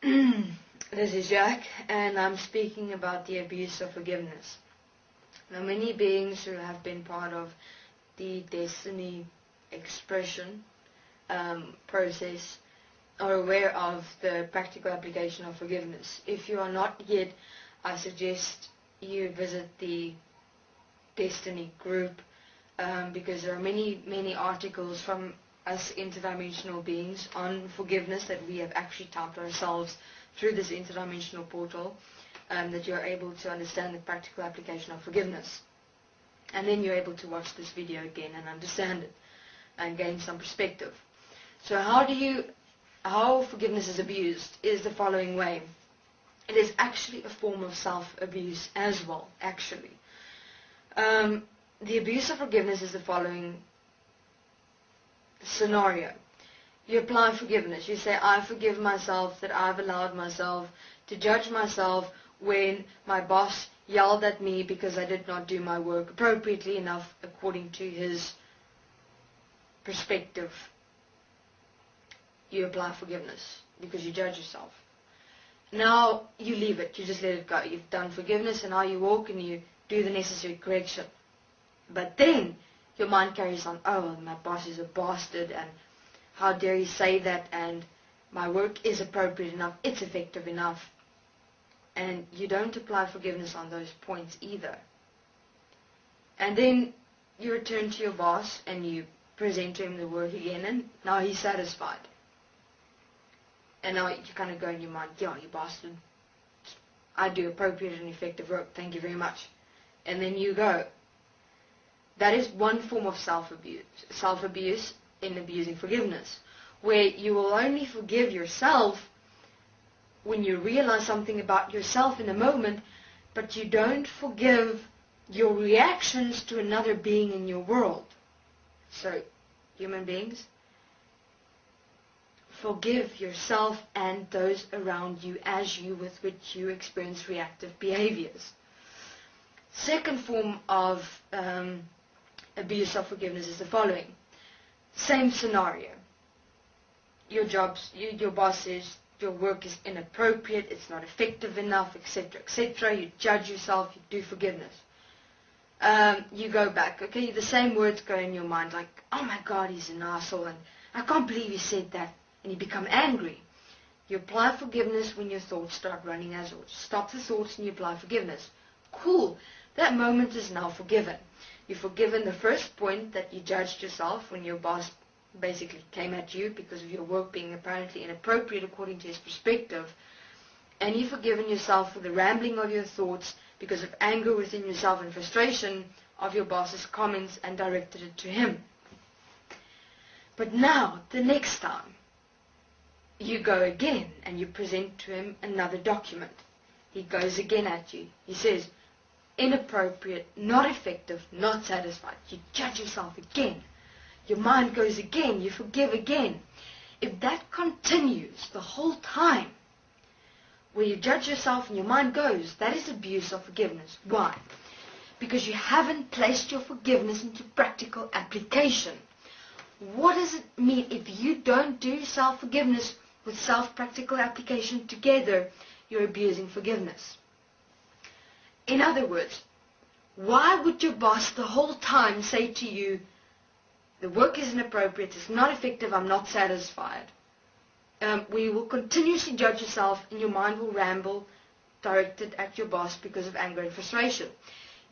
This is Jack, and I'm speaking about the abuse of forgiveness. Now, many beings who have been part of the Desteni expression process are aware of the practical application of forgiveness. If you are not yet, I suggest you visit the Desteni group, because there are many articles from us interdimensional beings on forgiveness that we have actually typed ourselves through this interdimensional portal, that you're able to understand the practical application of forgiveness. And then you're able to watch this video again and understand it and gain some perspective. So how forgiveness is abused is the following way. It is actually a form of self-abuse as well, actually. The abuse of forgiveness is the following scenario. You apply forgiveness. You say, I forgive myself that I've allowed myself to judge myself when my boss yelled at me because I did not do my work appropriately enough according to his perspective. You apply forgiveness because you judge yourself. Now you leave it. You just let it go. You've done forgiveness, and now you walk and you do the necessary correction. But then your mind carries on, oh, my boss is a bastard, and how dare he say that, and my work is appropriate enough, it's effective enough. And you don't apply forgiveness on those points either. And then you return to your boss and you present to him the work again, and now he's satisfied. And now you kind of go in your mind, yeah, you bastard, I do appropriate and effective work, thank you very much. And then you go. That is one form of self-abuse in abusing forgiveness, where you will only forgive yourself when you realize something about yourself in a moment, but you don't forgive your reactions to another being in your world. So, human beings, forgive yourself and those around you as you with which you experience reactive behaviors. Second form of abuse of forgiveness is the following. Same scenario. Your boss says your work is inappropriate, it's not effective enough, etc., etc. You judge yourself, you do forgiveness. You go back, okay, the same words go in your mind like, oh my God, he's an asshole, and I can't believe he said that, and you become angry. You apply forgiveness when your thoughts start running as well. Stop the thoughts and you apply forgiveness. Cool. That moment is now forgiven. You've forgiven the first point that you judged yourself when your boss basically came at you because of your work being apparently inappropriate according to his perspective. And you've forgiven yourself for the rambling of your thoughts because of anger within yourself and frustration of your boss's comments and directed it to him. But now, the next time, you go again and you present to him another document. He goes again at you. He says, inappropriate, not effective, not satisfied. You judge yourself again. Your mind goes again. You forgive again. If that continues the whole time, where you judge yourself and your mind goes, that is abuse of forgiveness. Why? Because you haven't placed your forgiveness into practical application. What does it mean if you don't do self-forgiveness with self-practical application together? You're abusing forgiveness. In other words, why would your boss the whole time say to you, the work is inappropriate, it's not effective, I'm not satisfied? Where you will continuously judge yourself and your mind will ramble directed at your boss because of anger and frustration.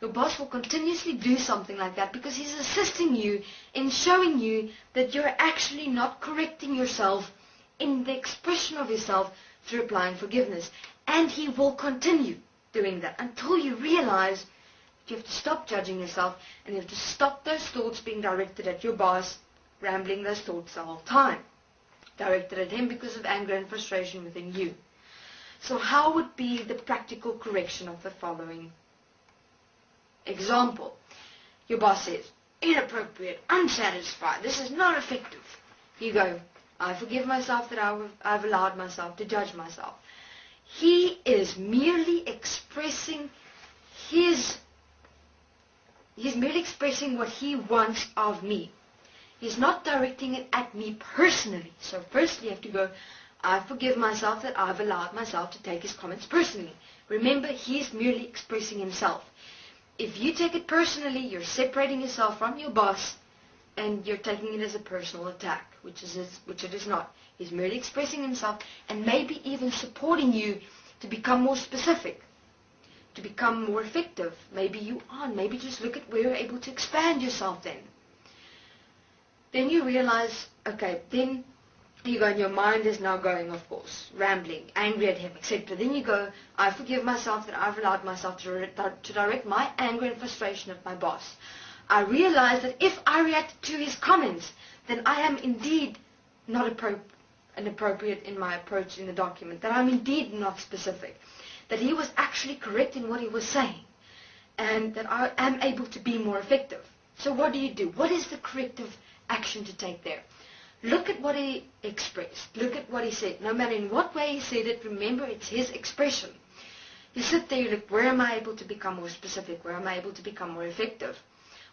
Your boss will continuously do something like that because he's assisting you in showing you that you're actually not correcting yourself in the expression of yourself through applying forgiveness. And he will continue doing that until you realize that you have to stop judging yourself and you have to stop those thoughts being directed at your boss, rambling those thoughts the whole time, directed at him because of anger and frustration within you. So how would be the practical correction of the following example? Your boss says, inappropriate, unsatisfied, this is not effective. You go, I forgive myself that I've allowed myself to judge myself. He is merely expressing what he wants of me. He's not directing it at me personally. So firstly you have to go, I forgive myself that I've allowed myself to take his comments personally. Remember, he's merely expressing himself. If you take it personally, you're separating yourself from your boss, and you're taking it as a personal attack, which it is not. He's merely expressing himself, and maybe even supporting you to become more specific, to become more effective. Maybe you aren't. Maybe just look at where you're able to expand yourself then. Then you realize, okay, then you go, and your mind is now going, of course, rambling, angry at him, etc. Then you go, I forgive myself that I've allowed myself to direct my anger and frustration at my boss. I realize that if I react to his comments, then I am indeed not appropriate in my approach in the document, that I'm indeed not specific, that he was actually correct in what he was saying, and that I am able to be more effective. So what do? What is the corrective action to take there? Look at what he expressed. Look at what he said. No matter in what way he said it, remember, it's his expression. You sit there, you look, where am I able to become more specific? Where am I able to become more effective?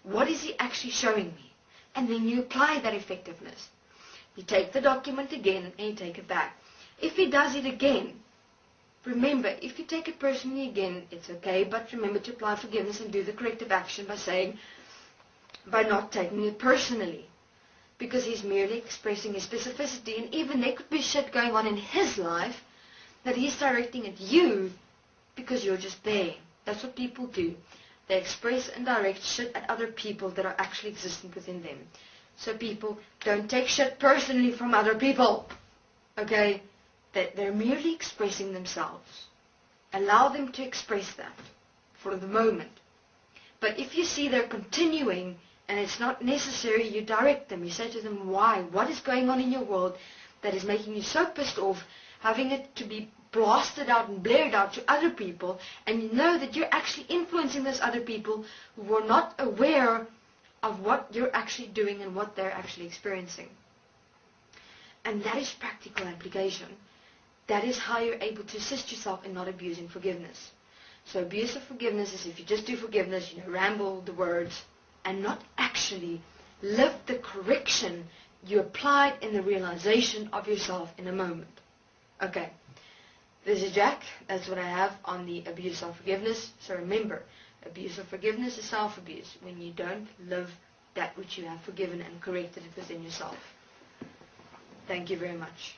What is he actually showing me? And then you apply that effectiveness. You take the document again and you take it back. If he does it again, remember, if you take it personally again, it's okay, but remember to apply forgiveness and do the corrective action by not taking it personally. Because he's merely expressing his specificity, and even there could be shit going on in his life that he's directing at you because you're just there. That's what people do. They express and direct shit at other people that are actually existing within them. So people, don't take shit personally from other people. Okay? That they're merely expressing themselves. Allow them to express that for the moment. But if you see they're continuing and it's not necessary, you direct them. You say to them, why? What is going on in your world that is making you so pissed off, having it to be blasted out and blared out to other people, and you know that you're actually influencing those other people who are not aware of what you're actually doing and what they're actually experiencing. And that is practical application. That is how you're able to assist yourself in not abusing forgiveness. So abuse of forgiveness is if you just do forgiveness, ramble the words, and not actually live the correction you applied in the realization of yourself in a moment. Okay. This is Jack. That's what I have on the abuse of forgiveness. So remember, abuse of forgiveness is self-abuse when you don't live that which you have forgiven and corrected it within yourself. Thank you very much.